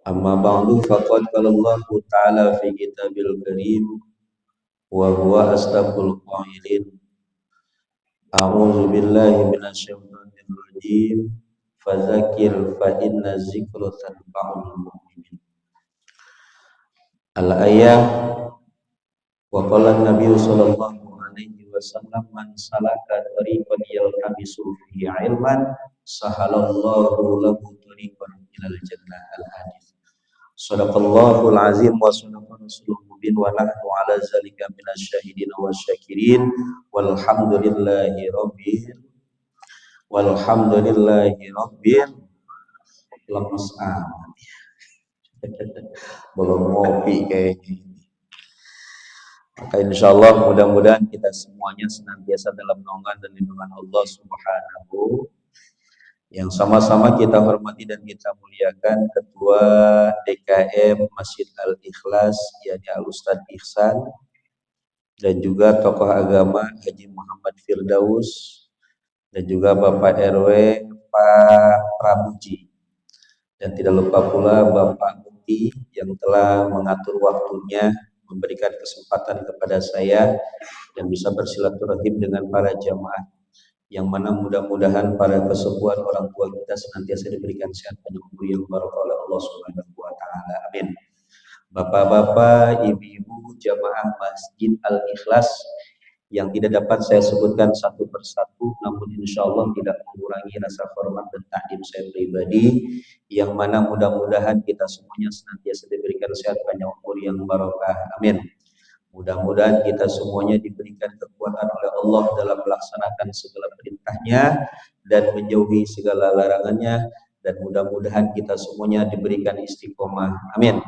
Amma ba'du faqad qala Allah Ta'ala fi kitabil karim wa huwa asdaqul qailin. A'udzu billahi minasyaitonir rajim. Fadzakir fa inna dzikra tanfa'ul mu'minin. Al-ayah wa qala an-nabiy sallallahu alaihi wasallam man salaka tariqan yaltamisu fihi ilman sahalallahu lahu tariqan ilal jannah. Al-hadits. Sadaqallahul azim wa sadaqa rasulul mubin wa nahnu ala zalika minasyahidin wa syakirin walhamdulillahi rabbil lemes amat. Belum ngopi kayaknya. Maka insyaallah mudah-mudahan kita semuanya senantiasa dalam naungan dan lindungan Allah Subhanahu. Yang sama-sama kita hormati dan kita muliakan Ketua DKM Masjid Al-Ikhlas, yakni Al-Ustadz Ihsan, dan juga tokoh agama Haji Muhammad Firdaus, dan juga Bapak RW Pak Pramuji, dan tidak lupa pula Bapak Mufti yang telah mengatur waktunya, memberikan kesempatan kepada saya dan bisa bersilaturahim dengan para jamaah, yang mana mudah-mudahan para kesepuhan orang tua kita senantiasa diberikan sehat panjang umur yang barokah oleh Allah Subhanahu wa taala. Amin. Bapak-bapak, ibu-ibu jamaah Masjid Al-Ikhlas yang tidak dapat saya sebutkan satu persatu, namun insya Allah tidak mengurangi rasa hormat dan takdim saya pribadi, yang mana mudah-mudahan kita semuanya senantiasa diberikan sehat panjang umur yang barokah. Amin. Mudah-mudahan kita semuanya diberikan kekuatan oleh Allah dalam melaksanakan segala perintahnya dan menjauhi segala larangannya, dan mudah-mudahan kita semuanya diberikan istiqomah. Amin.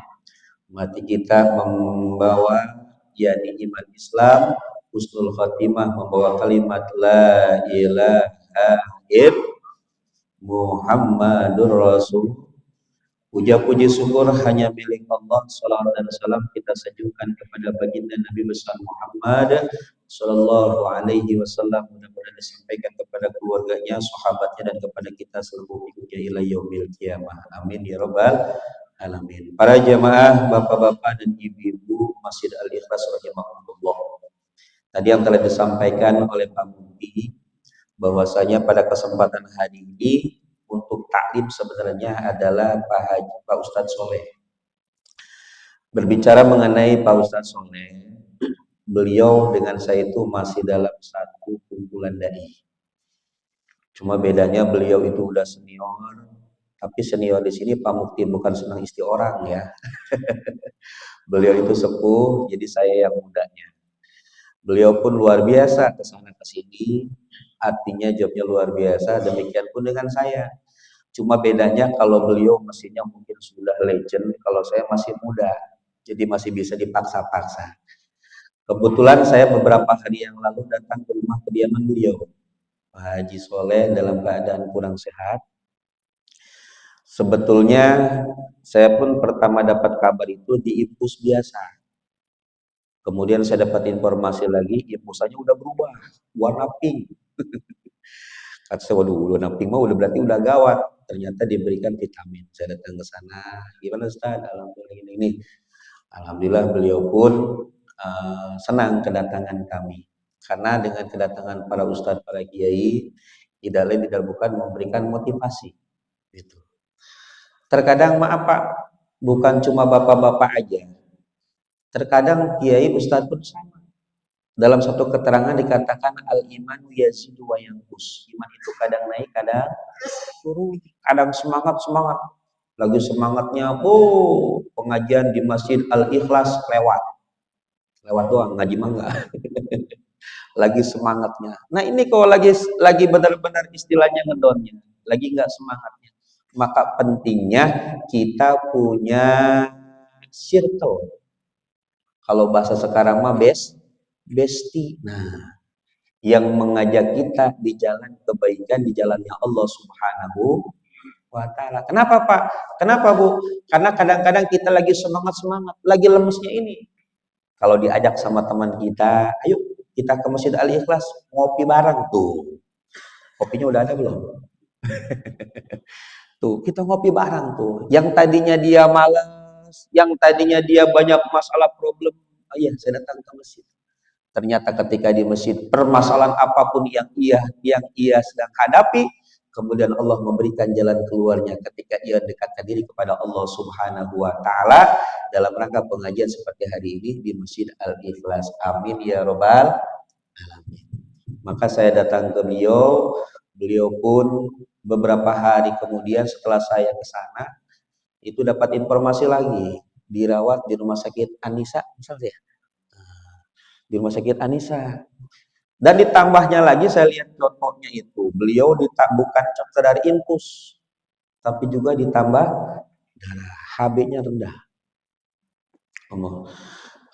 Mati kita membawa yakni iman Islam, husnul khatimah, membawa kalimat la ilaha illallah Muhammadur Rasul. Puja-puji syukur hanya milik Allah. Salawat dan salam kita sanjungkan kepada baginda Nabi besar Muhammad sallallahu alaihi wasallam, mudah-mudahan disampaikan kepada keluarganya, sahabatnya, dan kepada kita seluruh hingga ila yaumil qiyamah. Amin ya rabbal alamin. Para jamaah, bapak-bapak dan ibu-ibu Masjid Al-Ikhlas rahimakumullah. Tadi yang telah disampaikan oleh Pak Mufti bahwasanya pada kesempatan hari ini untuk taklim sebenarnya adalah Pak Ustadz Soleh. Berbicara mengenai Pak Ustadz Soleh, beliau dengan saya itu masih dalam satu kumpulan dai. Cuma bedanya beliau itu udah senior, tapi senior di sini Pak Mufti bukan senang isti orang ya. Beliau itu sepuh, jadi saya yang mudanya. Beliau pun luar biasa kesana kesini, artinya jobnya luar biasa. Demikian pun dengan saya. Cuma bedanya kalau beliau mesinnya mungkin sudah legend, kalau saya masih muda, jadi masih bisa dipaksa-paksa. Kebetulan saya beberapa hari yang lalu datang ke rumah kediaman beliau, Pak Haji Soleh, dalam keadaan kurang sehat. Sebetulnya saya pun pertama dapat kabar itu di infus biasa. Kemudian saya dapat informasi lagi, infusannya udah berubah, warna pink. Kata saya, waduh, warna pink mah udah berarti udah gawat. Ternyata diberikan vitamin. Saya datang ke sana, gimana Ustaz? Alhamdulillah ini. Alhamdulillah beliau pun senang kedatangan kami. Karena dengan kedatangan para ustadz, para kiai, tidak lain tidak bukan memberikan motivasi. Gitu. Terkadang maaf Pak, bukan cuma bapak-bapak aja. Terkadang kiai ustadz pun sama. Dalam satu keterangan dikatakan al-imanu yazidu wa yanqus. Iman itu kadang naik, kadang turun, kadang semangat. Lagi semangatnya, pengajian di Masjid Al-Ikhlas lewat doang, ngaji mah enggak. Lagi semangatnya. Nah ini kalau lagi benar-benar istilahnya ngedonnya, lagi enggak semangatnya. Maka pentingnya kita punya circle. Kalau bahasa sekarang mah bestie. Nah, yang mengajak kita di jalan kebaikan, di jalannya Allah Subhanahu wa ta'ala. Kenapa Pak? Kenapa Bu? Karena kadang-kadang kita lagi semangat, lagi lemesnya ini. Kalau diajak sama teman kita, ayo kita ke Masjid Al-Ikhlas, ngopi bareng tuh. Kopinya udah ada belum? Tuh, kita ngopi bareng tuh. Yang tadinya dia malas, yang tadinya dia banyak masalah problem, oh iya, saya datang ke masjid. Ternyata ketika di masjid, permasalahan apapun yang ia sedang hadapi, kemudian Allah memberikan jalan keluarnya ketika ia dekatkan diri kepada Allah Subhanahu wa taala dalam rangka pengajian seperti hari ini di Masjid Al-Ikhlas. Amin ya robbal alamin. Maka saya datang ke beliau, beliau pun beberapa hari kemudian setelah saya ke sana itu dapat informasi lagi dirawat di rumah sakit Anissa, misalnya di rumah sakit Anissa. Dan ditambahnya lagi saya lihat fotonya itu, beliau bukan sekedar infus, tapi juga ditambah darah, HB-nya rendah.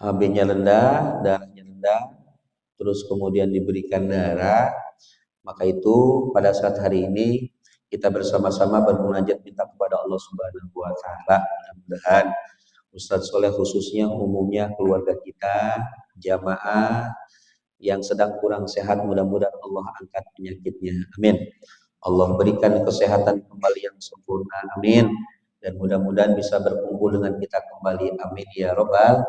HB-nya rendah, darahnya rendah, terus kemudian diberikan darah. Maka itu pada saat hari ini kita bersama-sama bermunajat minta kepada Allah Subhanahu wa taala, mudah-mudahan Ustadz Soleh khususnya umumnya keluarga kita, jamaah yang sedang kurang sehat, mudah-mudahan Allah angkat penyakitnya. Amin. Allah berikan kesehatan kembali yang sempurna. Amin. Dan mudah-mudahan bisa berkumpul dengan kita kembali. Amin ya robbal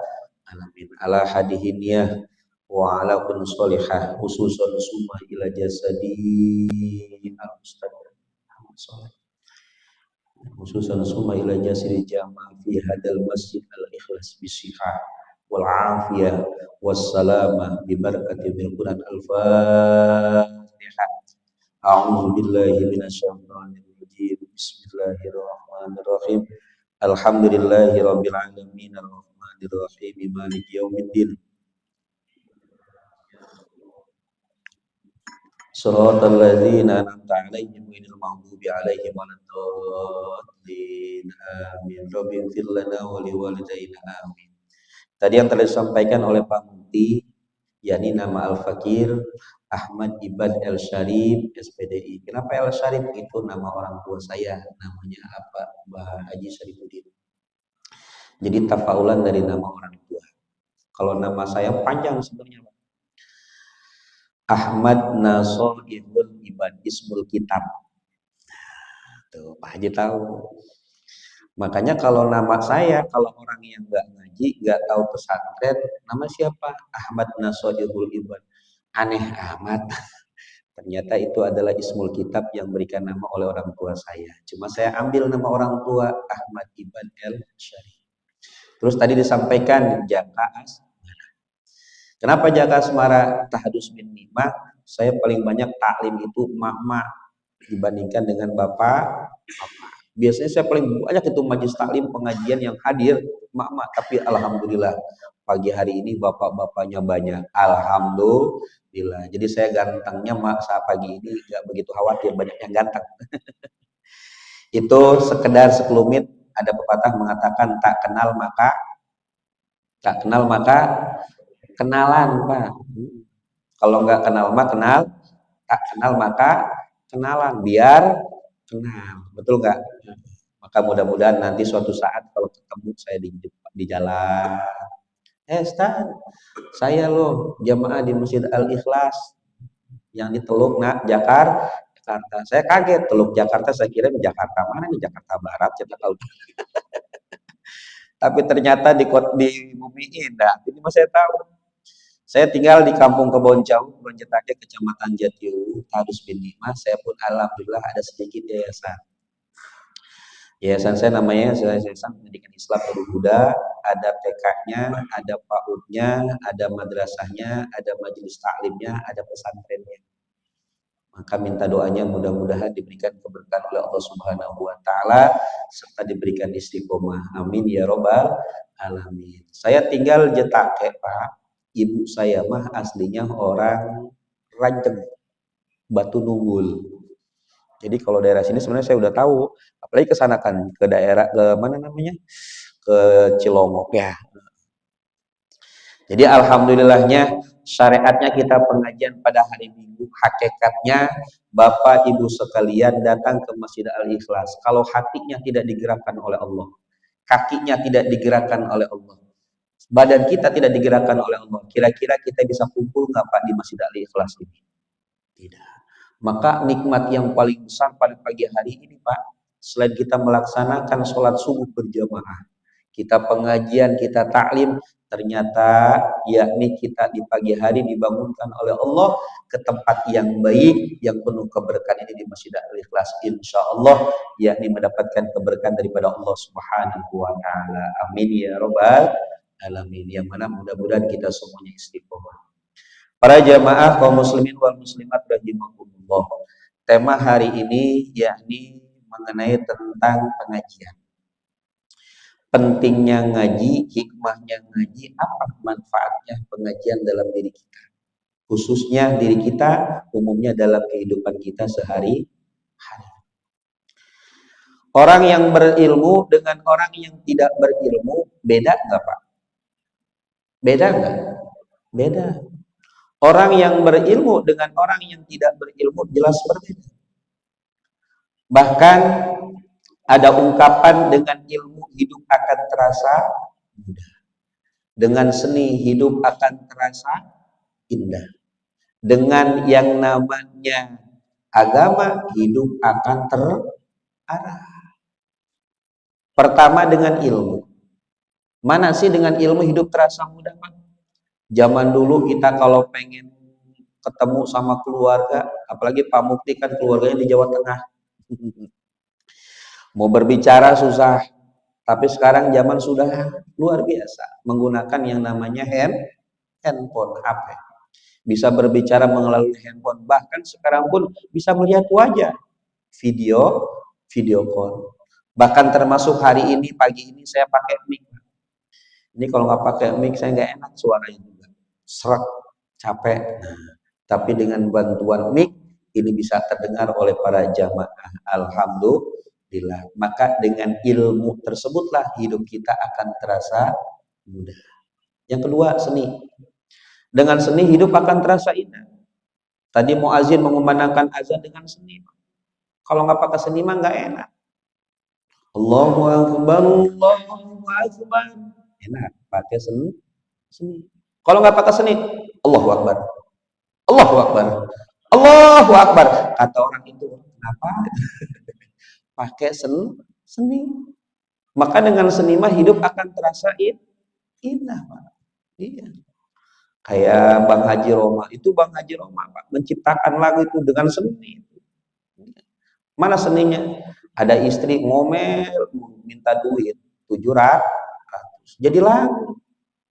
alamin. Ala hadihiniyah wa ala kun solihah khususan summa ila jasadi al-ustad khususan summa ila jasadi jamaah fi hadal masjid al-ikhlas bisihah wal afiyah wassalamah bi barakatil Quran al-Fatihah. A'udzu billahi minasyaitonir rajim. Bismillahirrahmanirrahim. Alhamdulillahi rabbil alamin arrahmanir rahim maliki yaumiddin. Shiratal ladzina an'amta 'alaihim ghairil maghdubi 'alaihim waladdallin. Amin. Rabbighfir lana wa liwalidayna amin. Tadi yang telah disampaikan oleh Pak Mufti, yakni nama Al-Fakir Ahmad Ibad El Syarif SPDI. Kenapa El Syarif? Itu nama orang tua saya, namanya apa? Mbah Haji Syarifuddin. Jadi tafaulan dari nama orang tua. Kalau nama saya panjang sebenarnya, Ahmad Nasor Ibn Ibad Ismul Kitab. Tuh, Pak Haji tahu. Makanya kalau nama saya, kalau orang yang nggak ngaji, nggak tahu pesantren, nama siapa? Ahmad Nasodihul Ibad. Aneh amat. Ternyata itu adalah Ismul Kitab yang berikan nama oleh orang tua saya. Cuma saya ambil nama orang tua Ahmad Ibn El Syarif. Terus tadi disampaikan Jaka Asmara. Kenapa Jaka Asmara Tahadus bin Nimah? Saya paling banyak taklim itu mak-mak dibandingkan dengan bapak. Biasanya saya paling banyak itu majelis taklim pengajian yang hadir mak-mak, tapi alhamdulillah pagi hari ini bapak-bapaknya banyak. Alhamdulillah. Jadi saya gantengnya mak saat pagi ini nggak begitu khawatir banyak yang ganteng. Itu sekedar sekelumit, ada pepatah mengatakan tak kenal maka kenalan, Pak. Kalau nggak kenal maka kenal, tak kenal maka kenalan, biar kenal. Betul nggak? Maka mudah-mudahan nanti suatu saat kalau ketemu saya di jalan, Ustaz, saya loh jamaah di Masjid Al-Ikhlas yang di Teluk Jakarta. Saya kaget, Teluk Jakarta, saya kira di Jakarta mana nih, Jakarta Barat, saya tahu. Tapi ternyata di Bumi Indah. Ini mas saya tahu. Saya tinggal di Kampung Kebon Jauh, Bonjetake, Kecamatan Jatiuhur, Tahadus bin Nimah. Saya pun alhamdulillah ada sedikit yayasan. Yayasan saya namanya Yayasan Pendidikan Islam Nurul Huda, ada TK-nya, ada PAUD-nya, ada madrasahnya, ada majelis taklimnya, ada pesantrennya. Maka minta doanya mudah-mudahan diberikan keberkahan oleh Allah Subhanahu wa taala serta diberikan istiqomah. Amin ya robbal alamin. Saya tinggal Jetake, Pak. Ibu saya mah aslinya orang Ranceng, Batu Nunggul. Jadi kalau daerah sini sebenarnya saya udah tahu, apalagi ke sana kan, ke daerah ke mana namanya? Ke Cilongok ya. Jadi alhamdulillahnya syariatnya kita pengajian pada hari Minggu, hakikatnya Bapak Ibu sekalian datang ke Masjid Al-Ikhlas. Kalau hatinya tidak digerakkan oleh Allah, kakinya tidak digerakkan oleh Allah, badan kita tidak digerakkan oleh Allah, kira-kira kita bisa kumpul nggak Pak di Masjid Al-Ikhlas ini? Tidak. Maka nikmat yang paling besar pada pagi hari ini Pak, selain kita melaksanakan sholat subuh berjamaah, kita pengajian, kita taklim, ternyata yakni kita di pagi hari dibangunkan oleh Allah ke tempat yang baik, yang penuh keberkahan ini di Masjid Al-Ikhlas, insya Allah yakni mendapatkan keberkahan daripada Allah Subhanahu wa Ta'ala. Amin ya Rabbal Alamin. Yang mana mudah-mudahan kita semuanya istiqomah. Para jamaah kaum muslimin wal muslimat rahimakumullah. Tema hari ini yakni mengenai tentang pengajian. Pentingnya ngaji, hikmahnya ngaji, apa manfaatnya pengajian dalam diri kita. Khususnya diri kita, umumnya dalam kehidupan kita sehari-hari. Orang yang berilmu dengan orang yang tidak berilmu, beda nggak Pak? Beda nggak? Beda. Orang yang berilmu dengan orang yang tidak berilmu jelas berbeda. Bahkan ada ungkapan dengan ilmu hidup akan terasa mudah. Dengan seni hidup akan terasa indah. Dengan yang namanya agama hidup akan terarah. Pertama dengan ilmu. Mana sih dengan ilmu hidup terasa mudah Pak? Zaman dulu kita kalau pengen ketemu sama keluarga, apalagi Pak Mukti kan keluarganya di Jawa Tengah. Mau berbicara susah, tapi sekarang zaman sudah luar biasa menggunakan yang namanya handphone, HP. Bisa berbicara melalui handphone, bahkan sekarang pun bisa melihat wajah, video call. Bahkan termasuk hari ini, pagi ini saya pakai mic. Ini kalau nggak pakai mic saya nggak enak suaranya juga, serak, capek. Nah, tapi dengan bantuan mic ini bisa terdengar oleh para jamaah. Alhamdulillah. Maka dengan ilmu tersebutlah hidup kita akan terasa mudah. Yang kedua, seni. Dengan seni hidup akan terasa indah. Tadi muazin mengumandangkan azan dengan seni. Kalau nggak pakai seni mah nggak enak. Allahu Akbar, Allahu Akbar. Enak pakai seni. Kalau nggak pakai seni, Allahu Akbar, Allahu Akbar, Allahu Akbar. Kata orang itu, kenapa? Pakai seni. Maka dengan seni mah hidup akan terasa indah, Pak. Iya. Kayak Bang Haji Roma, itu Bang Haji Roma Pak menciptakan lagu itu dengan seni. Mana seninya? Ada istri ngomel minta duit 700. Jadi lagu.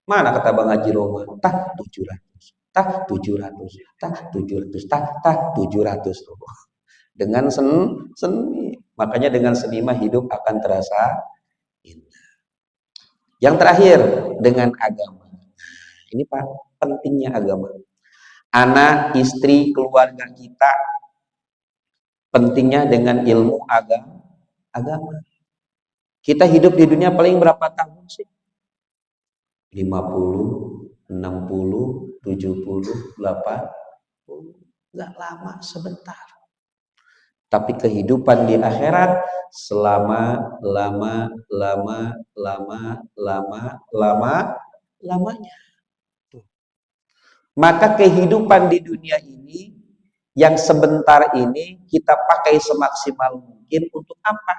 Mana kata Bang Haji Roma? Tah 700. Tah 700. Tah 700. Tah 700. Dengan seni. Makanya dengan seni mah hidup akan terasa indah. Yang terakhir dengan agama. Ini Pak, pentingnya agama. Anak, istri, keluarga kita pentingnya dengan ilmu agama. Kita hidup di dunia paling berapa tahun sih? 50, 60, 70, 80. Enggak lama, sebentar. Tapi kehidupan di akhirat lamanya. Maka kehidupan di dunia ini yang sebentar ini kita pakai semaksimal mungkin untuk apa?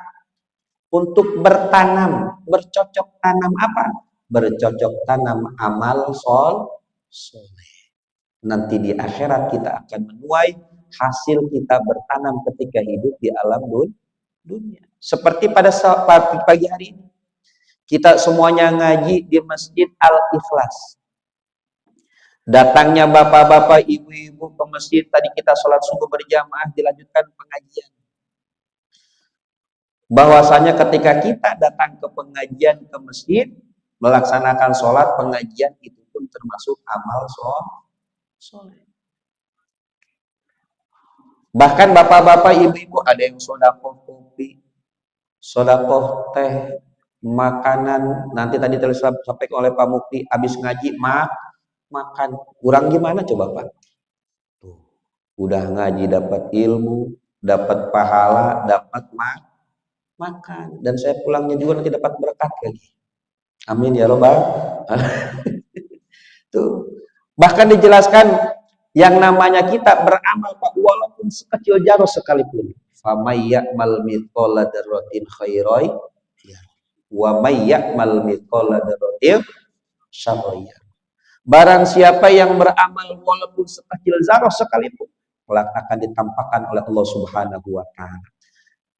Untuk bertanam, bercocok tanam apa? Bercocok tanam amal soleh. Nanti di akhirat kita akan menuai hasil kita bertanam ketika hidup di alam dunia. Seperti pada pagi hari ini. Kita semuanya ngaji di Masjid Al-Ikhlas. Datangnya bapak-bapak, ibu-ibu ke masjid, tadi kita sholat subuh berjamaah, dilanjutkan pengajian. Bahwasanya ketika kita datang ke pengajian ke masjid, melaksanakan sholat pengajian itu pun termasuk amal soleh. Bahkan bapak-bapak, ibu-ibu ada yang sodakoh kopi, sodakoh teh, makanan. Nanti tadi disampaikan oleh Pak Mukti, habis ngaji makan. Kurang gimana coba Pak? Tuh, udah ngaji dapat ilmu, dapat pahala, dapat makan, dan saya pulangnya juga nanti dapat berkat lagi. Amin ya robbal. Tuh. Bahkan dijelaskan yang namanya kita beramal Pak, walaupun sekecil jarus sekalipun, Famay ya'mal mithqala dzarratin khairan wa may ya'mal mithqala dzarratin syarran. Barang siapa yang beramal walaupun sekecil zarah sekalipun, kelak akan ditampakkan oleh Allah Subhanahu wa taala.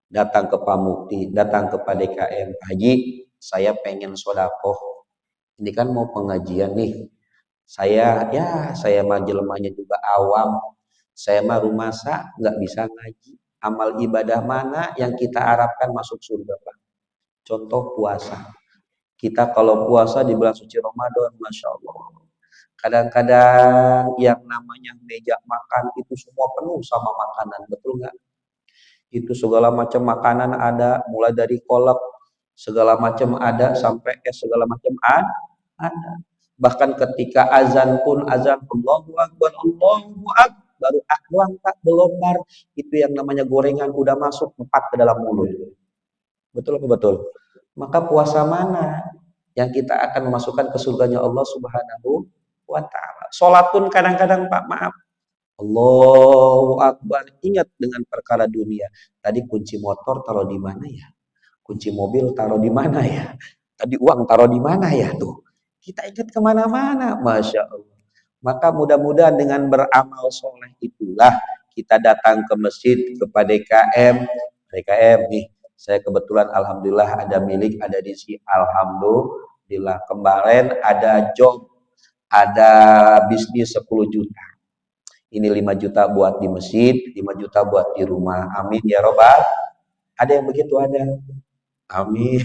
Datang ke Pamukti, datang kepada KM, Haji, saya pengen sedekah. Ini kan mau pengajian nih. Saya mah jelmanya juga awam. Saya mah rumasa nggak bisa ngaji. Amal ibadah mana yang kita harapkan masuk surga, Pak? Contoh puasa. Kita kalau puasa di bulan suci Ramadan, Masya Allah. Kadang-kadang yang namanya meja makan itu semua penuh sama makanan, betul nggak? Itu segala macam makanan ada, mulai dari kolak, segala macam ada, sampai segala macam ada. Bahkan ketika azan pun azan Allahu Akbar, baru akbar tak belum bar, itu yang namanya gorengan udah masuk 4 ke dalam mulut. Betul apa betul? Maka puasa mana yang kita akan memasukkan ke surganya Allah Subhanahu wa taala? Salat pun kadang-kadang Pak, maaf, Allahu Akbar, ingat dengan perkara dunia. Tadi kunci motor taruh di mana ya? Kunci mobil taruh di mana ya? Tadi uang taruh di mana ya tuh? Kita ingat kemana-mana, Masya Allah. Maka mudah-mudahan dengan beramal soleh itulah kita datang ke masjid, kepada DKM. DKM nih, saya kebetulan alhamdulillah ada milik, ada di sini. Alhamdulillah kemarin ada job, ada bisnis 10 juta. Ini 5 juta buat di masjid, 5 juta buat di rumah. Amin ya robbal. Ada yang begitu, ada. Amin.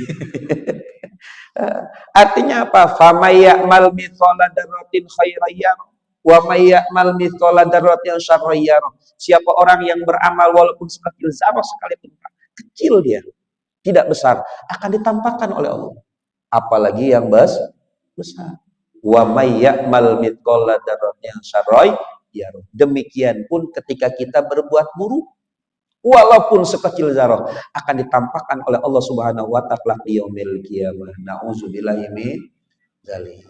Artinya apa? Famay ya'mal mithqala dzarratin khairan yarah wa may ya'mal mithqala dzarratin syarran yarah. Siapa orang yang beramal walaupun sekecil zarah sekalipun, kecil dia, tidak besar, akan ditampakkan oleh Allah. Apalagi yang besar. Wa may ya'mal mithqala dzarratin syarran yarah. Demikian pun ketika kita berbuat buruk, walaupun sekecil zarah, akan ditampakkan oleh Allah Subhanahu wa taala di yaumil qiyamah. Nauzubillahi min dzalik.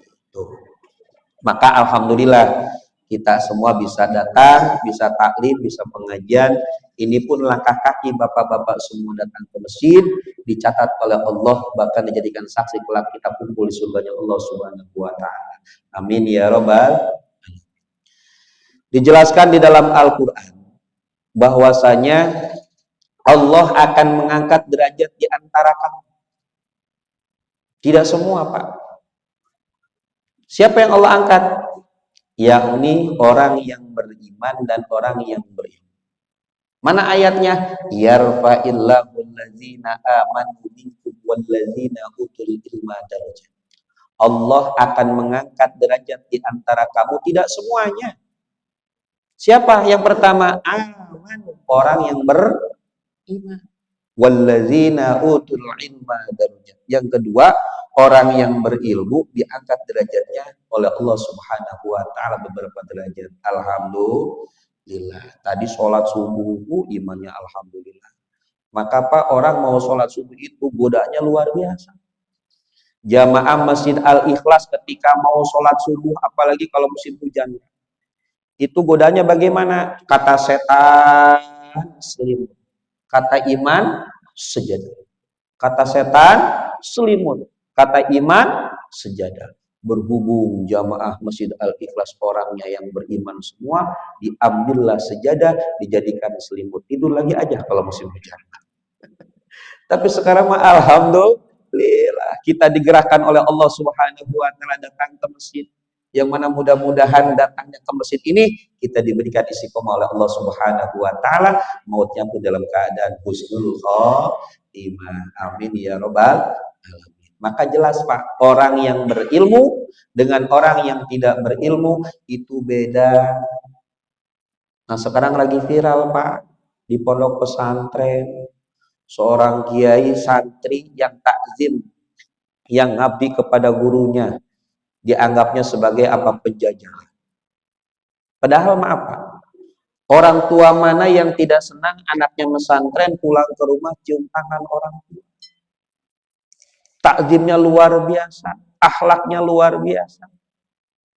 Maka alhamdulillah kita semua bisa datang, bisa taklim, bisa pengajian. Ini pun langkah kaki bapak-bapak semua datang ke masjid, dicatat oleh Allah, bahkan dijadikan saksi kelak kita kumpul di surganya Allah Subhanahu wa taala. Amin ya robbal. Dijelaskan di dalam Al-Qur'an bahwasanya Allah akan mengangkat derajat di antara kamu. Tidak semua, Pak. Siapa yang Allah angkat? Yakni orang yang beriman dan orang yang berilmu. Mana ayatnya? Yarfa'illahu allazina amanu minkum wallazina utul ilma darajat. Allah akan mengangkat derajat di antara kamu, tidak semuanya. Siapa yang pertama? Aman, orang yang beriman. Wallazina utul ilma darajat. Yang kedua, orang yang berilmu diangkat derajatnya oleh Allah Subhanahu wa taala beberapa derajat. Alhamdulillah. Tadi sholat subuh imannya alhamdulillah. Maka Pak, orang mau sholat subuh itu godanya luar biasa. Jamaah Masjid Al-Ikhlas ketika mau sholat subuh, apalagi kalau musim hujan, itu godanya bagaimana? Kata setan selimut, kata iman sejadah. Kata setan selimut, kata iman sejadah. Berhubung jamaah Masjid Al-Ikhlas orangnya yang beriman semua, diambillah sejadah, dijadikan selimut. Tidur lagi aja kalau musim hujan. Tapi sekarang mah alhamdulillah kita digerakkan oleh Allah Subhanahu wa taala datang ke masjid. Yang mana mudah-mudahan datangnya ke masjid ini kita diberikan istiqomah oleh Allah Subhanahu wa taala, mautnya pun dalam keadaan husnul khotimah. Amin ya robbal alamin. Maka jelas Pak, orang yang berilmu dengan orang yang tidak berilmu itu beda. Nah sekarang lagi viral Pak, di pondok pesantren, seorang kiai santri yang takzim, yang ngabdi kepada gurunya, dianggapnya sebagai apa? Penjajah. Padahal maaf Pak, orang tua mana yang tidak senang anaknya pesantren pulang ke rumah cium tangan orang tua? Takzimnya luar biasa, akhlaknya luar biasa.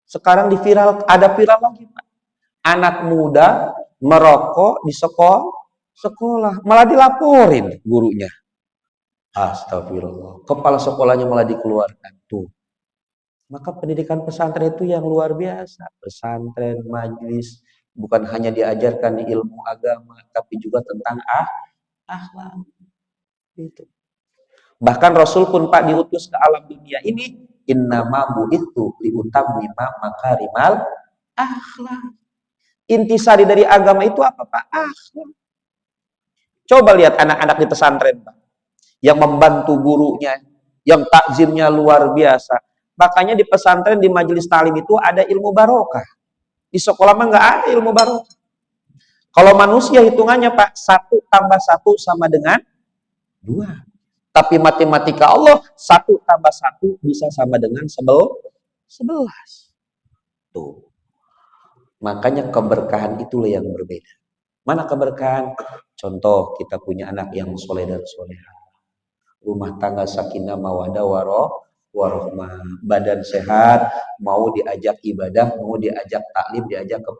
Sekarang ada viral lagi Pak. Anak muda merokok di sekolah, sekolah, malah dilaporin gurunya. Astagfirullah. Kepala sekolahnya malah dikeluarkan. Tuh. Maka pendidikan pesantren itu yang luar biasa. Pesantren, majlis, bukan hanya diajarkan ilmu agama, tapi juga tentang akhlak. Itu. Bahkan Rasul pun Pak diutus ke alam dunia ini, innama bu'itsu liutammima makarimal akhlak. Intisari dari agama itu apa Pak? Akhlak. Coba lihat anak-anak di pesantren Pak, yang membantu gurunya, yang takzimnya luar biasa. Makanya di pesantren, di majelis talim itu ada ilmu barokah. Di sekolah mah nggak ada ilmu barokah. Kalau manusia hitungannya Pak, 1+1 sama dengan 2. Tapi matematika Allah, 1+1 bisa sama dengan 11. Tuh. Makanya keberkahan itulah yang berbeda. Mana keberkahan? Contoh, kita punya anak yang soleh dan soleha. Rumah tangga sakinah mawadah warohmah, badan sehat, mau diajak ibadah, mau diajak taklim, diajak ke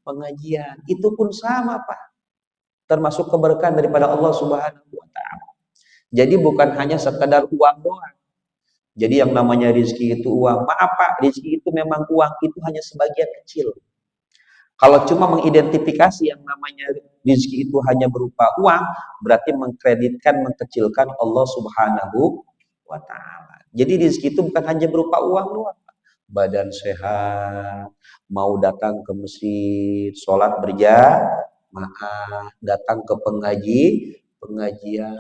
pengajian, itu pun sama Pak, termasuk keberkahan daripada Allah Subhanahu wa taala. Jadi bukan hanya sekedar uang doang. Jadi yang namanya rezeki itu uang, maaf Pak, rezeki itu memang uang, itu hanya sebagian kecil. Kalau cuma mengidentifikasi yang namanya rezeki itu hanya berupa uang, berarti mengkreditkan, mengkecilkan Allah Subhanahu wa taala. Jadi rezeki itu bukan hanya berupa uang doang. Badan sehat, mau datang ke masjid, sholat berjamaah, datang ke pengajian.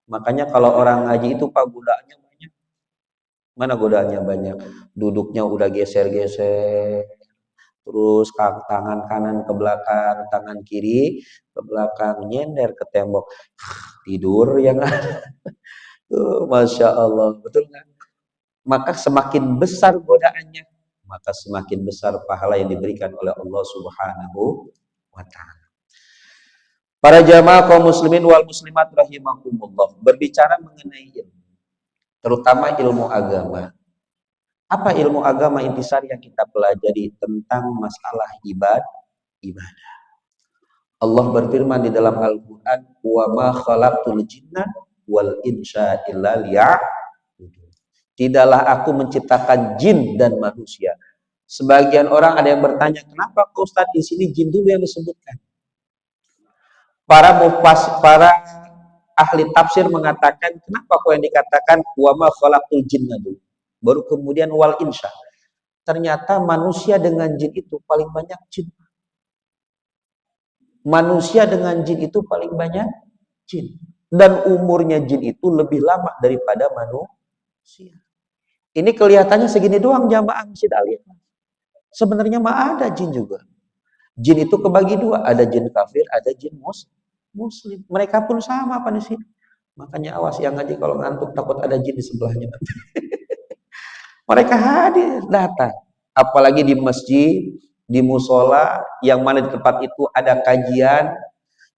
Makanya kalau orang ngaji itu Pak, godaannya banyak. Mana godaannya banyak? Duduknya udah geser-geser, terus tangan kanan ke belakang, tangan kiri ke belakang, nyender ke tembok, tidur yang ada. Masya Allah, betul nggak? Maka semakin besar godaannya, maka semakin besar pahala yang diberikan oleh Allah Subhanahu wa taala. Para jamaah kaum muslimin wal muslimat rahimakumullah, berbicara mengenai ilmu, terutama ilmu agama. Apa ilmu agama intisari yang kita pelajari tentang masalah ibadah? Allah berfirman di dalam Al-Quran, wa ma khalaqtul jinna wal insa illa liya'budun. Tidaklah aku menciptakan jin dan manusia. Sebagian orang ada yang bertanya, kenapa kok Ustaz di sini jin dulu yang disebutkan? Para ahli tafsir mengatakan, kenapa kok yang dikatakan wa ma khalaqtul jinna dulu, baru kemudian wal insya. Ternyata manusia dengan jin itu paling banyak jin. Manusia dengan jin itu paling banyak jin. Dan umurnya jin itu lebih lama daripada manusia. Ini kelihatannya segini doang jamaah Masjid Aliyah. Sebenarnya mah ada jin juga. Jin itu kebagi dua, ada jin kafir, ada jin muslim. Mereka pun sama Pak di sini. Makanya awas yang ngaji kalau ngantuk takut ada jin di sebelahnya. Mereka hadir, datang. Apalagi di masjid, di musola, yang mana di tempat itu ada kajian,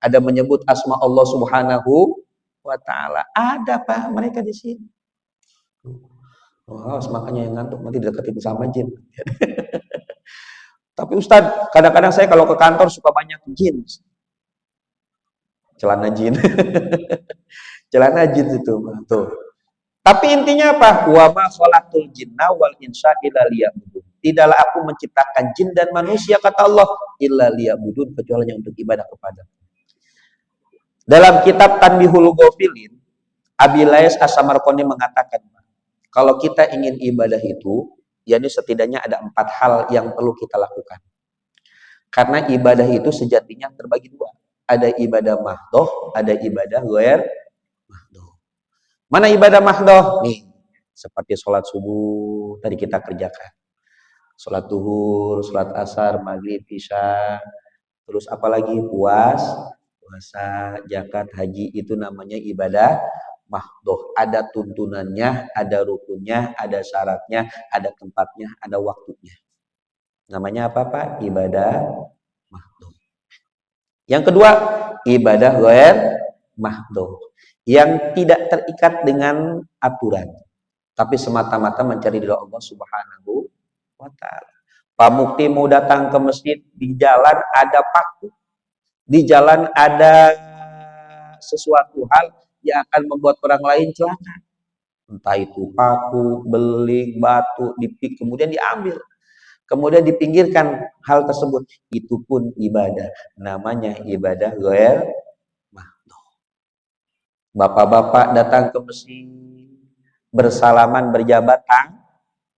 ada menyebut asma Allah Subhanahu wa taala. Ada Pak mereka di sini. Wah, makanya yang ngantuk nanti deketin sama jin. Tapi Ustadz, kadang-kadang saya kalau ke kantor suka banyak jin. Celana jin. Celana jin itu, tuh. Tapi intinya apa? Wa ma khalaqtul jinna wal insa illa liya'budun. Tidaklah aku menciptakan jin dan manusia kata Allah illa liya'budun, kecuali untuk ibadah kepada. Dalam kitab Tanbihul Ghafilin, Abi Lais As-Samarqandi mengatakan, kalau kita ingin ibadah itu, yakni setidaknya ada 4 hal yang perlu kita lakukan. Karena ibadah itu sejatinya terbagi 2. Ada ibadah mahdoh, ada ibadah ghair mahdoh. Mana ibadah mahdoh? Nih, seperti sholat subuh tadi kita kerjakan. Sholat duhur, sholat asar, maghrib, isya. Terus apalagi puasa, zakat, haji, itu namanya ibadah mahdoh. Ada tuntunannya, ada rukunnya, ada syaratnya, ada tempatnya, ada waktunya. Namanya apa Pak? Ibadah mahdoh. Yang kedua, ibadah ghair mahdoh, yang tidak terikat dengan aturan, tapi semata-mata mencari ridha Allah Subhanahu wa taala. Pak Mukti mau datang ke masjid, di jalan ada paku, Di jalan ada sesuatu hal yang akan membuat orang lain celaka. Entah itu paku, beling, batu, dipik, kemudian diambil. Kemudian dipinggirkan hal tersebut. Itu pun ibadah. Namanya ibadah ghair mahdhuf. Bapak-bapak datang ke masjid, bersalaman, berjabat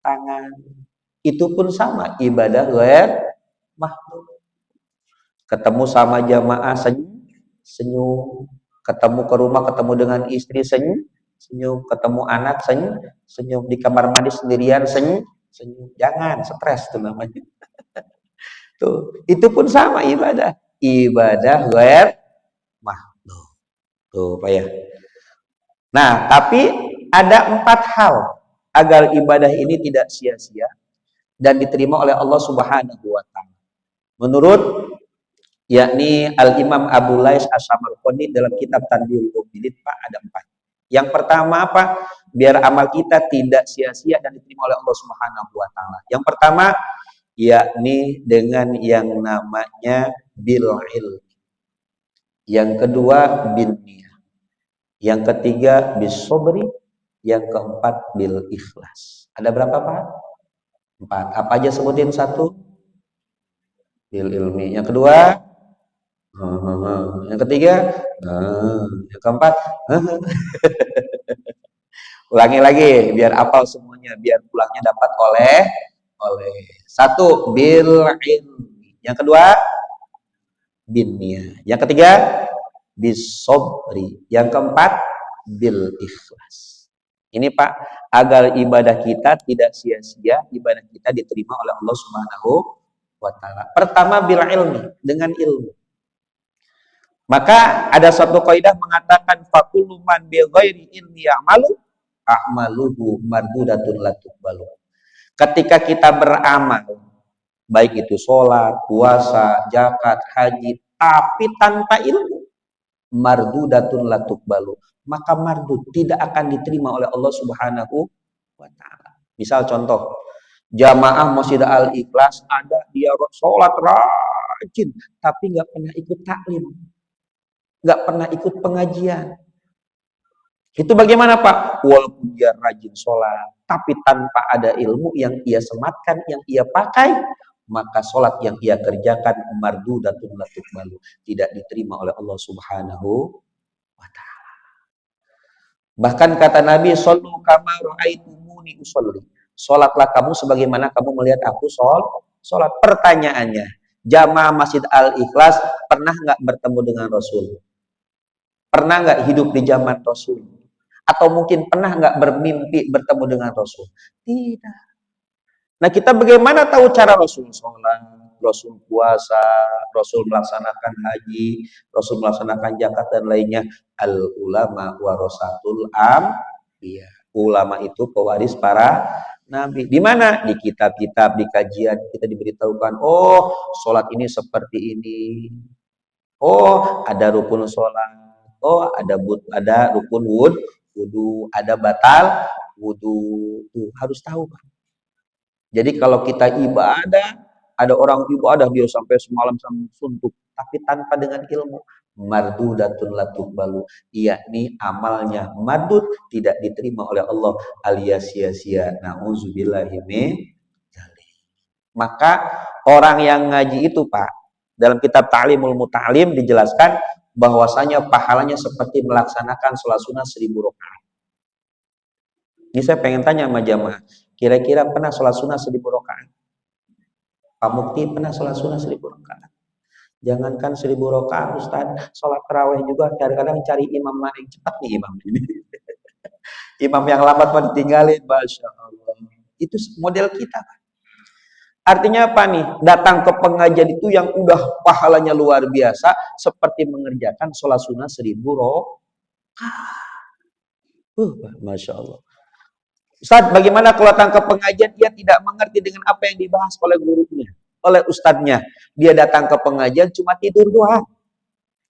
tangan. Itu pun sama, ibadah ghair mahdhuf. Ketemu sama jamaah senyum. Ketemu ke rumah, ketemu dengan istri senyum. Ketemu anak senyum. Di kamar mandi sendirian senyum. Jangan stres itu namanya. Tuh, itu pun sama ibadah. Ibadah ghair mahdhuf. Tuh, Pak ya. Nah, tapi ada 4 hal agar ibadah ini tidak sia-sia dan diterima oleh Allah Subhanahu wa taala. Menurut yakni Al-Imam Abu Lais As-Samarqandi dalam kitab Tanbihul Mu'minin, Pak, ada 4. Yang pertama apa? Biar amal kita tidak sia-sia dan diterima oleh Allah Subhanahu wa taala. Yang pertama yakni dengan yang namanya bil ilm. Yang kedua bin niyah. Yang ketiga bis sobri. Yang keempat bil ikhlas. Ada berapa, Pak? 4. Apa aja sebutin? 1 bil ilmi. Yang kedua yang ketiga yang keempat ulangi lagi biar apal semuanya, biar pulangnya dapat oleh 1 bil ilmi. Yang kedua bin niyah. Yang ketiga bis sobri. Yang keempat bil ikhlas. Ini, Pak, agar ibadah kita tidak sia-sia, ibadah kita diterima oleh Allah Subhanahu wa taala. Pertama bil ilmi, dengan ilmu. Maka ada satu kaidah mengatakan faqullu man bi ghairi ilmi ya'malu a'maluhu mardudatun la tuqbalu. Ketika kita beramal, baik itu sholat, puasa, zakat, haji, tapi tanpa ilmu, mardudatun la tuqbalu, maka mardud tidak akan diterima oleh Allah Subhanahu wa taala. Misal contoh, jamaah Masjid Al-Ikhlas ada dia sholat rajin tapi nggak pernah ikut taklim, nggak pernah ikut pengajian. Itu bagaimana, Pak? Walaupun dia rajin sholat, tapi tanpa ada ilmu yang ia sematkan, yang ia pakai, maka sholat yang ia kerjakan mardudatun la tuqbalu, tidak diterima oleh Allah Subhanahu wa taala. Bahkan kata Nabi, "Shallu kama ra'aitumuni usolli." Sholatlah kamu sebagaimana kamu melihat aku sholat. Pertanyaannya, jamaah Masjid Al-Ikhlas pernah nggak bertemu dengan Rasul? Pernah nggak hidup di zaman Rasul? Atau mungkin pernah nggak bermimpi bertemu dengan Rasul? Tidak. Nah, kita bagaimana tahu cara Rasul sholat, Rasul puasa, Rasul melaksanakan haji, Rasul melaksanakan zakat dan lainnya? Al ulama warasatul anbiya. Ulama itu pewaris para nabi. Di mana? Di kitab-kitab, di kajian kita diberitahukan, oh, sholat ini seperti ini. Oh, ada rukun sholat. Oh, ada rukun wudu, ada batal wudu. Tuh, harus tahu, Pak. Jadi kalau kita ibadah, ada orang ibadah dia sampai semalam sampai suntuk, tapi tanpa dengan ilmu, mardudatun la tuqbalu, yakni amalnya mardud, tidak diterima oleh Allah, alias sia-sia. Nauzubillahi min dzalik. Maka orang yang ngaji itu, Pak, dalam kitab Ta'limul Muta'alim dijelaskan bahwasanya pahalanya seperti melaksanakan sholat sunnah 1000 rakaat. Ini saya pengen tanya sama jamaah, kira-kira pernah sholat sunnah 1000 rakaat? Pak Mukti pernah sholat sunnah 1000 rakaat? Jangankan 1000 rakaat, Ustaz, sholat tarawih juga kadang-kadang cari imam mana yang cepat nih imam ini. Imam yang lambat mau ditinggalin, Masya Allah. Itu model kita, Pak. Artinya apa nih? Datang ke pengajian itu yang udah pahalanya luar biasa, seperti mengerjakan sholat sunnah 1000 rakaat. Masya Allah. Ustaz, bagaimana kalau datang ke pengajian dia tidak mengerti dengan apa yang dibahas oleh gurunya, oleh ustadznya? Dia datang ke pengajian cuma tidur doang.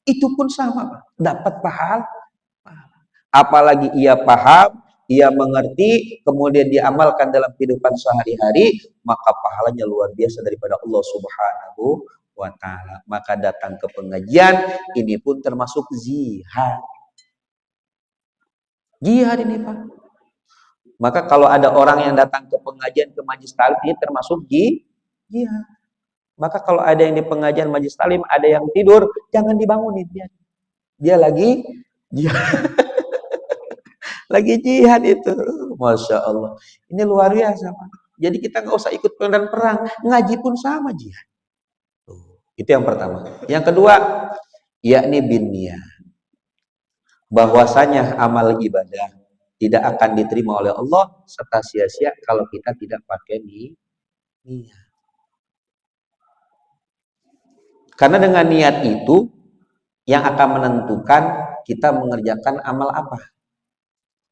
Itu pun sama, Pak. Dapat pahala. Apalagi ia paham, ia mengerti, kemudian diamalkan dalam kehidupan sehari-hari, maka pahalanya luar biasa daripada Allah Subhanahu wa ta'ala. Maka datang ke pengajian ini pun termasuk jihad. Jihad ini Pak. Maka kalau ada orang yang datang ke pengajian ke majlis taklim ini termasuk jihad. Maka kalau ada yang di pengajian majlis taklim ada yang tidur, jangan dibangunin dia. Dia lagi jihad. Lagi jihad itu. Masya Allah. Ini luar biasa Pak. Jadi kita nggak usah ikut perang, ngaji pun sama jihad. Itu yang pertama. Yang kedua, yakni binniyah. Bahwasanya amal ibadah tidak akan diterima oleh Allah serta sia-sia kalau kita tidak pakai niat. Karena dengan niat itu yang akan menentukan kita mengerjakan amal apa.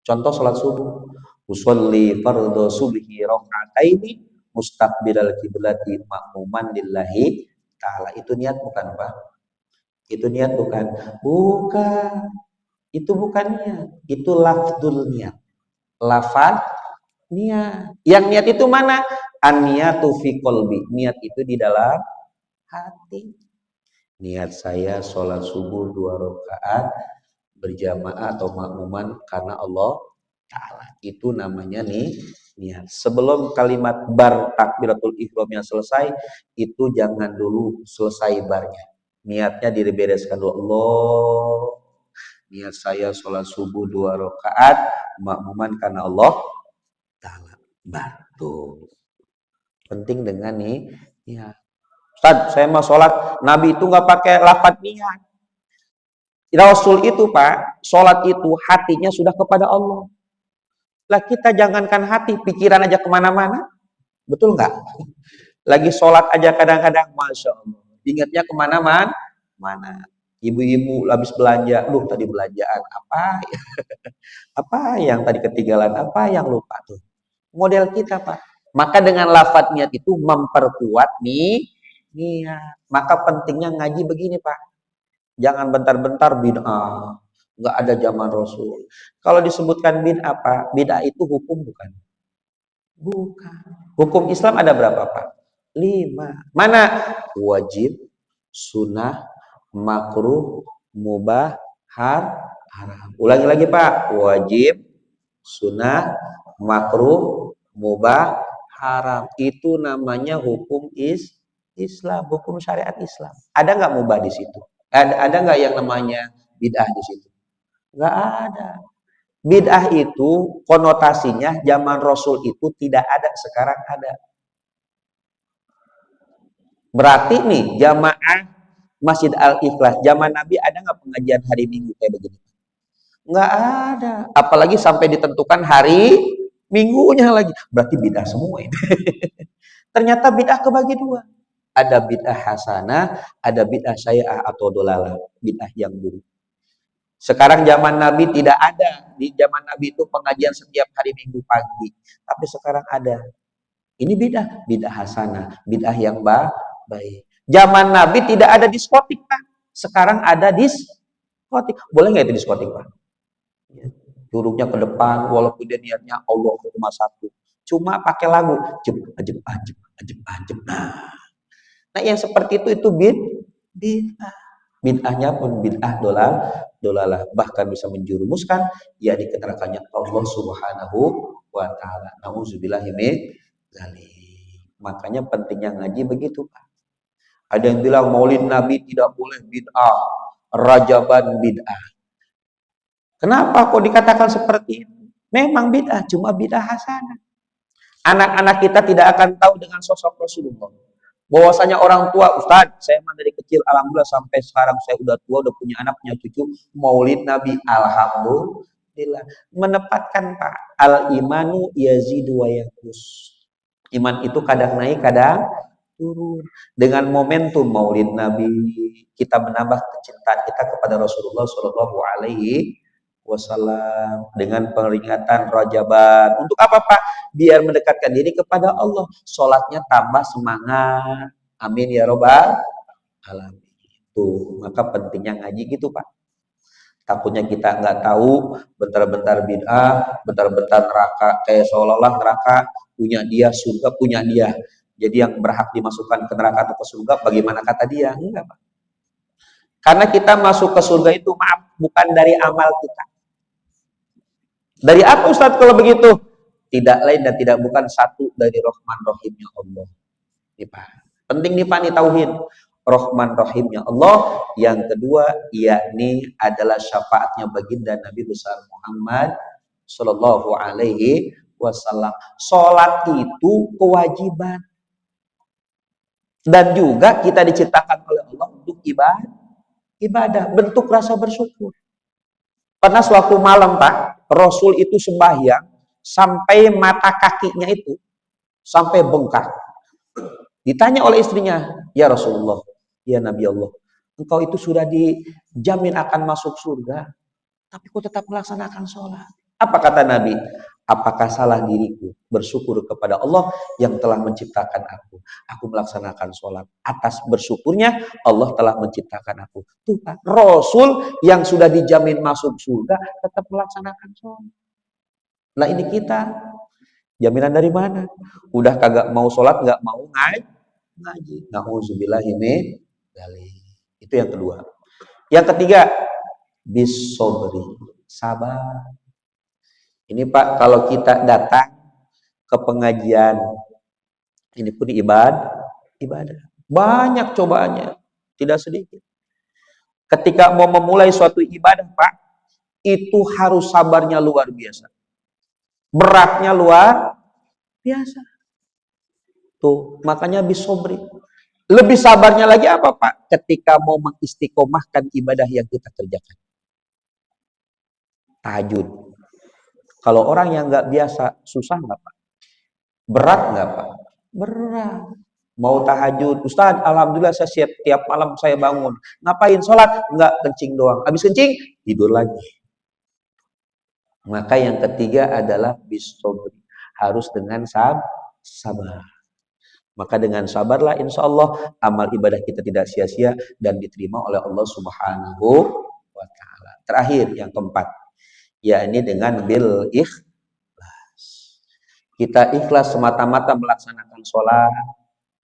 Contoh sholat subuh. Usolli fardhu subhi raka'ataini mustaqbilal kiblati ma'muman lillahi ta'ala. Itu niat bukan Pak? Itu niat bukan? Bukan. Itu bukan niat. Itu lafdul niat. Lafad niat. Yang niat itu mana? An-niyatu fi qalbi. Niat itu di dalam hati. Niat saya sholat subuh 2 rakaat berjamaah atau makmuman karena Allah Ta'ala. Itu namanya niat. Sebelum kalimat bar takbiratul ihramnya selesai, itu jangan dulu selesai barnya. Niatnya dibereskan dulu. Allah, niat saya sholat subuh 2 rakaat makmuman karena Allah Ta'ala. Batu. Penting dengan niat. Ustaz, saya mau sholat, Nabi itu nggak pakai lafaz niat. Rasul itu Pak, sholat itu hatinya sudah kepada Allah. Lah kita jangankan hati, pikiran aja kemana-mana. Betul nggak? Lagi sholat aja kadang-kadang, Masya Allah. Ingatnya kemana-mana. Mana? Ibu-ibu habis belanja, lu tadi belanjaan apa? Apa yang tadi ketinggalan? Apa yang lupa tuh? Model kita Pak. Maka dengan lafaz niat itu memperkuat niat. Maka pentingnya ngaji begini Pak. Jangan bentar-bentar bid'ah. Nggak ada zaman Rasul. Kalau disebutkan bid'ah apa? Bid'ah itu hukum bukan? Bukan. Hukum Islam ada berapa Pak? 5. Mana? Wajib, sunnah, makruh, mubah, haram. Ulangi lagi Pak. Wajib, sunnah, makruh, mubah, haram. Itu namanya hukum Islam, hukum syariat Islam. Ada nggak mubah di situ? Ada nggak yang namanya bid'ah di situ? Nggak ada. Bid'ah itu konotasinya zaman Rasul itu tidak ada, sekarang ada. Berarti nih jamaah Masjid Al-Ikhlas zaman Nabi ada nggak pengajian hari Minggu kayak begini? Nggak ada. Apalagi sampai ditentukan hari Minggunya lagi. Berarti bid'ah semua ini. Ternyata bid'ah kebagi 2. Ada bid'ah hasanah, ada bid'ah syai'ah atau dolalah, bid'ah yang buruk. Sekarang zaman Nabi tidak ada. Di zaman Nabi itu pengajian setiap hari Minggu pagi. Tapi sekarang ada. Ini bid'ah hasanah, bid'ah yang baik. Zaman Nabi tidak ada diskotik, Pak. Sekarang ada diskotik. Boleh nggak itu diskotik, Pak? Duduknya ke depan, walaupun dia niatnya Allah cuma satu. Cuma pakai lagu. Ajib. Nah, yang seperti itu bid'ah. Bid'ahnya pun bid'ah dolalah, bahkan bisa menjerumuskan yakni ke nerakanya Allah Subhanahu wa taala. Nauzubillahi min dzalik. Makanya pentingnya ngaji begitu, Pak. Ada yang bilang Maulid Nabi tidak boleh bid'ah, rajaban bid'ah. Kenapa kok dikatakan seperti itu? Memang bid'ah, cuma bid'ah hasanah. Anak-anak kita tidak akan tahu dengan sosok Rasulullah. Bahwasanya orang tua, Ustadz, saya mah dari kecil, alhamdulillah sampai sekarang saya udah tua, udah punya anak, punya cucu, Maulid Nabi, alhamdulillah. Menempatkan Pak, al-imanu yazidu wa yanqus. Iman itu kadang naik, kadang turun. Dengan momentum Maulid Nabi, kita menambah kecintaan kita kepada Rasulullah Shallallahu Alaihi Wasallam dengan peringatan Rajaban. Untuk apa Pak? Biar mendekatkan diri kepada Allah. Sholatnya tambah semangat. Amin ya robbal alamin. Tuh, maka pentingnya ngaji gitu Pak. Takutnya kita nggak tahu, bentar-bentar bid'ah, bentar-bentar neraka, kayak seolah-olah neraka punya dia, surga punya dia. Jadi yang berhak dimasukkan ke neraka atau ke surga bagaimana kata dia? Enggak, Pak. Karena kita masuk ke surga itu maaf bukan dari amal kita. Dari apa Ustadz kalau begitu? Tidak lain dan tidak bukan satu dari Rahman Rahimnya Allah. Ini Pak. Penting nih Pak nih tauhid. Rahman Rahimnya Allah. Yang kedua yakni adalah syafaatnya baginda Nabi besar Muhammad Sallallahu Alaihi Wasallam. Salat itu kewajiban dan juga kita diciptakan oleh Allah untuk ibadah, bentuk rasa bersyukur. Pernah suatu malam Pak, Rasul itu sembahyang sampai mata kakinya itu sampai bengkak. Ditanya oleh istrinya, ya Rasulullah, ya Nabi Allah, engkau itu sudah dijamin akan masuk surga, tapi kau tetap melaksanakan sholat. Apa kata Nabi? Apakah salah diriku bersyukur kepada Allah yang telah menciptakan aku? Aku melaksanakan sholat. Atas bersyukurnya Allah telah menciptakan aku. Tuh Pak, Rasul yang sudah dijamin masuk surga tetap melaksanakan sholat. Nah ini kita, jaminan dari mana? Udah kagak mau sholat, nggak mau ngaji. Nauzubillahi min dzalik. Itu yang kedua. Yang ketiga, bisobri, sabar. Ini Pak, kalau kita datang ke pengajian, ini pun ibadah. Banyak cobaannya, tidak sedikit. Ketika mau memulai suatu ibadah Pak, itu harus sabarnya luar biasa. Beratnya luar biasa. Tuh, makanya bisobri. Lebih sabarnya lagi apa Pak? Ketika mau mengistiqomahkan ibadah yang kita kerjakan. Tahajud. Kalau orang yang nggak biasa, susah nggak Pak? Berat nggak Pak? Berat. Mau tahajud, Ustaz, alhamdulillah saya siap tiap malam saya bangun. Ngapain? Sholat? Nggak, kencing doang. Habis kencing, tidur lagi. Maka yang ketiga adalah bisobri. Harus dengan sabar. Maka dengan sabarlah insya Allah amal ibadah kita tidak sia-sia dan diterima oleh Allah Subhanahu wa Ta'ala. Terakhir yang keempat, yakni dengan bil ikhlas. Kita ikhlas semata-mata melaksanakan sholat,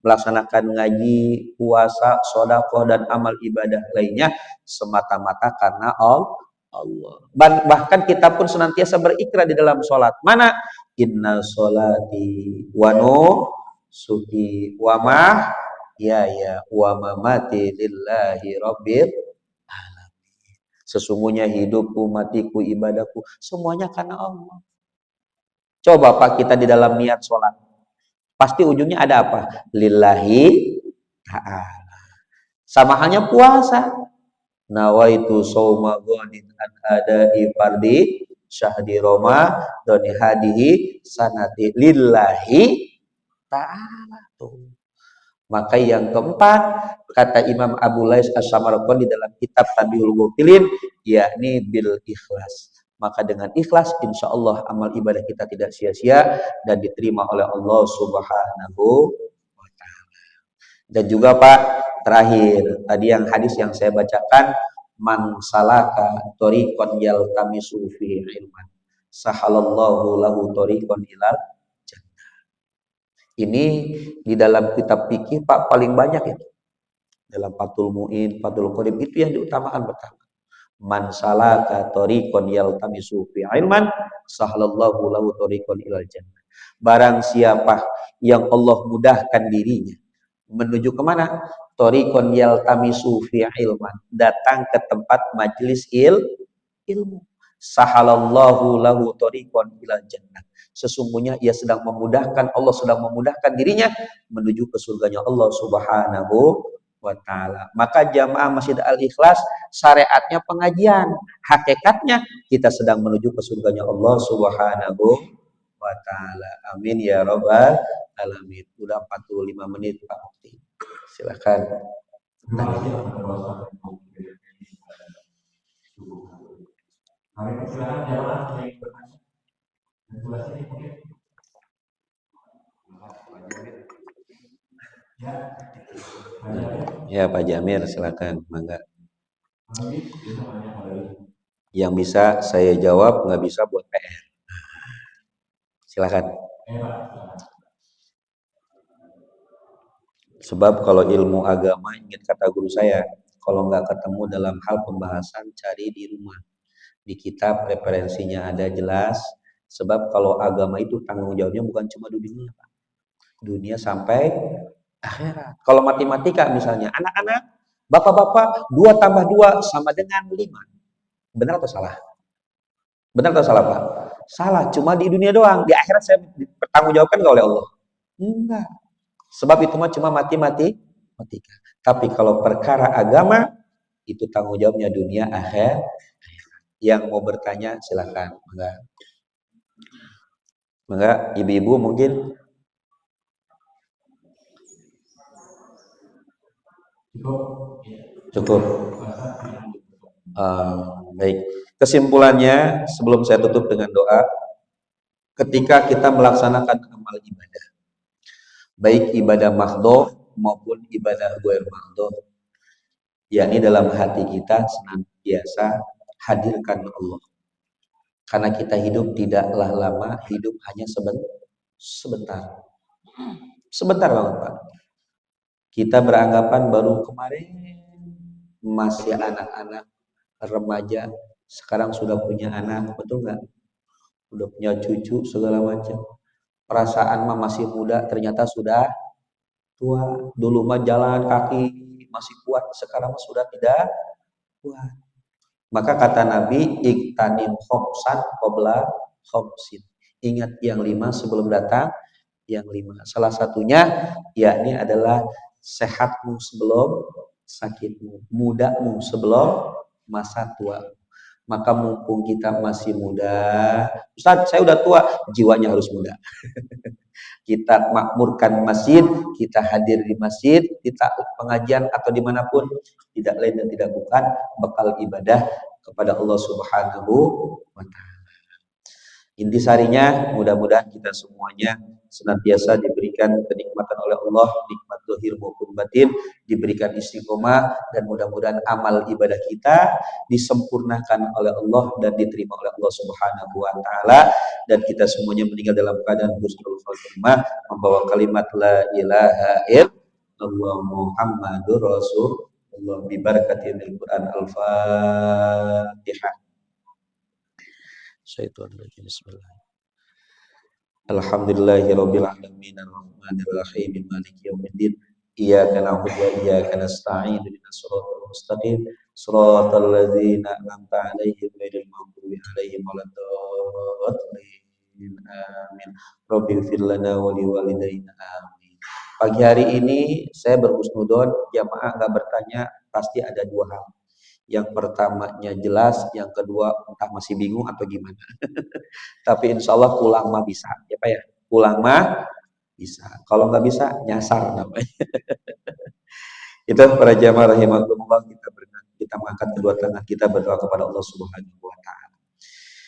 melaksanakan ngaji, puasa, sedekah dan amal ibadah lainnya semata-mata karena Allah. Bahkan kita pun senantiasa berikrar di dalam sholat. Mana? Inna sholati wa nusuki wa wa mamati lillahi rabbil alamin. Sesungguhnya hidupku, matiku, ibadahku semuanya karena Allah. Coba Pak kita di dalam niat sholat, pasti ujungnya ada apa? Lillahi ta'ala. Sama halnya puasa. Nawaitu sawma ghadin an adai fardi syahdi Roma doni hadihi sanati lillahi ta'ala. Tuh. Maka yang keempat, kata Imam Abu Lais As-Samarqandi di dalam kitab Tabiul Ghafilin, yakni bil ikhlas. Maka dengan ikhlas, insya Allah amal ibadah kita tidak sia-sia dan diterima oleh Allah Subhanahu wa Ta'ala. Dan juga Pak, terakhir, tadi yang hadis yang saya bacakan, man salaka thoriqan yaltamisu fihi ilman, sahalallahu lahu thoriqan ilal jannah. Ini di dalam kitab fikih Pak paling banyak itu. Dalam Fathul Mu'in, Fathul Qorib itu yang diutamakan pertama. Man salaka thoriqan yaltamisu fi ilman sahalallahu lahu thoriqan ilal jannah. Barang siapa yang Allah mudahkan dirinya menuju kemana? Thoriqan yaltamisu fi ilman, datang ke tempat majelis ilmu. Sahalallahu lahu thoriqan ilal jannah. Sesungguhnya ia sedang memudahkan, Allah sedang memudahkan dirinya menuju ke surganya Allah Subhanahu wa Ta'ala. Maka jamaah Masjid Al-Ikhlas syariatnya pengajian, hakikatnya kita sedang menuju ke surganya Allah Subhanahu wa Ta'ala. Amin ya rabbal alamin. Udah 45 menit Pak Mufti. Silakan. Silakan jamaah yang bertanya. Ya Pak Jamir, silakan, mangga. Yang bisa saya jawab, nggak bisa buat PR. Silakan. Sebab kalau ilmu agama, ingat kata guru saya, kalau nggak ketemu dalam hal pembahasan, cari di rumah. Di kitab referensinya ada jelas. Sebab kalau agama itu tanggung jawabnya bukan cuma di dunia, Pak. Dunia sampai akhirat. Kalau matematika misalnya, anak-anak, bapak-bapak, 2 tambah 2 sama dengan 5. Benar atau salah? Benar atau salah, Pak? Salah, cuma di dunia doang. Di akhirat saya dipertanggungjawabkan nggak oleh Allah? Enggak. Sebab itu mah cuma matematika. Tapi kalau perkara agama, itu tanggung jawabnya dunia akhir. Yang mau bertanya silakan. Enggak, ibu-ibu mungkin cukup. Baik. Kesimpulannya sebelum saya tutup dengan doa, ketika kita melaksanakan amal ibadah, baik ibadah mahdhah maupun ibadah ghair mahdhah, yakni dalam hati kita senantiasa hadirkan Allah. Karena kita hidup tidaklah lama, hidup hanya sebentar. Sebentar banget, Pak. Kita beranggapan baru kemarin masih anak-anak, remaja, sekarang sudah punya anak, betul nggak? Udah punya cucu segala macam. Perasaan mah masih muda, ternyata sudah tua. Dulu mah jalan kaki masih kuat, sekarang mah sudah tidak kuat. Maka kata Nabi, iktanim khomsan qabla khomsin. Ingat yang 5 sebelum datang yang 5. Salah satunya yakni adalah sehatmu sebelum sakitmu, mudamu sebelum masa tua. Maka mumpung kita masih muda, Ustaz, saya udah tua, jiwanya harus muda. Kita makmurkan masjid, kita hadir di masjid, kita pengajian atau dimanapun, tidak lain dan tidak bukan bekal ibadah kepada Allah Subhanahu wa Ta'ala. Intisarinya, mudah-mudahan kita semuanya senantiasa diberikan kenikmatan oleh Allah, nikmat zahir maupun batin, diberikan istiqomah, dan mudah-mudahan amal ibadah kita disempurnakan oleh Allah dan diterima oleh Allah Subhanahu wa Ta'ala, dan kita semuanya meninggal dalam keadaan husnul khotimah, membawa kalimat la ilaha illallah Muhammadur Rasulullah bi barakatil Quran al-Fatihah. Syaitan rajim. Bismillah. Alhamdulillahirabbil alamin arrahmanir rahim maliki yaumiddin. Iyyaka na'budu wa iyyaka nasta'in ihdinas siratal mustaqim siratal ladzina an'amta 'alaihim ghairil maghdubi 'alaihim waladdallin. Amin. Rabbighfir lana wa liwalidayna. Amin. Pagi hari ini saya berhusnudzon, jamaah enggak bertanya, pasti ada dua hal. Yang pertamanya jelas, yang kedua entah masih bingung atau gimana. Tapi insya Allah pulang mah bisa, ya Pak ya. Pulang mah bisa. Kalau nggak bisa, nyasar namanya. Itu para jamaah rahimakumullah, kita mengangkat kedua tangan kita berdoa kepada Allah Subhanahu wa Ta'ala.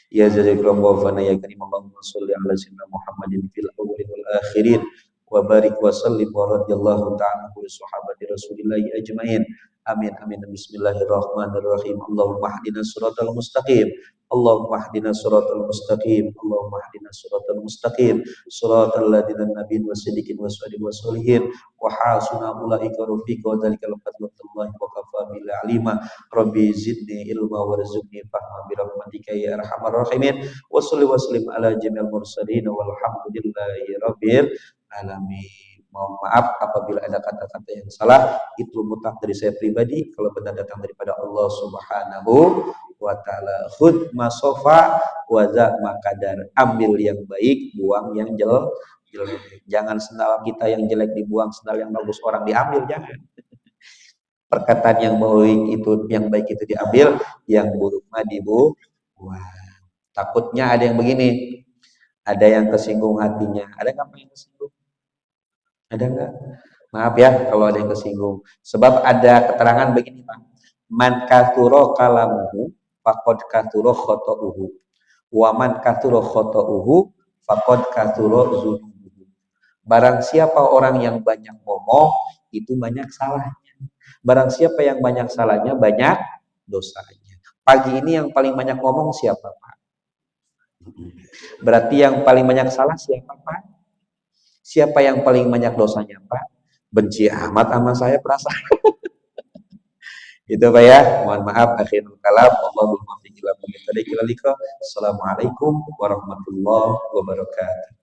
Ya jazakallahu khairan ya karim, Allahumma sholli ala sayyidina Muhammadin fil awwalin wal akhirin wa barik wa sallim wa radhiyallahu ta'ala an sahabati Rasulillah ajmain. Amin amin. Bismillahirrahmanirrahim. Allahumma hdinas siratal mustaqim. Allahumma hdinas siratal mustaqim. Allahumma hdinas siratal mustaqim. Siratal ladzina nabiyyin wasiddiqin wasalihin wasolihin wa hasuna ulaika rafiqa wa dzalikal fadlullahi wa kafa billahi alima. Rabbi zidni ilma warzuqni fahma bi rahmatika ya arhamar rahimin. Wa sholli wa sallim ala jamil mursalin walhamdulillahi rabbil alamin. Mohon maaf apabila ada kata-kata yang salah, itu mutlak dari saya pribadi, kalau benar datang daripada Allah Subhanahu wa Ta'ala. Khud masofa wa za makadar. Ambil yang baik, buang yang jelek. Jangan sendal kita yang jelek dibuang, sendal yang bagus orang diambil, jangan. Perkataan yang baik itu diambil, yang buruk mah dibuang. Takutnya ada yang begini, ada yang kesinggung hatinya. Ada nggak yang kesinggung? Ada nggak? Maaf ya kalau ada yang kesinggung. Sebab ada keterangan begini Pak. Man kathuro kalamuhu faqad kathuro khoto'uhu. Wa man kathuro khoto'uhu faqad kathuro zunubuhu. Barang siapa orang yang banyak ngomong, itu banyak salahnya. Barang siapa yang banyak salahnya, banyak dosanya. Pagi ini yang paling banyak ngomong siapa Pak? Berarti yang paling banyak salah siapa Pak? Siapa yang paling banyak dosanya Pak? benci amat sama saya perasaan. Itu Pak ya, mohon maaf akhirul kalam. Allahumma fi ila Assalamualaikum warahmatullahi wabarakatuh.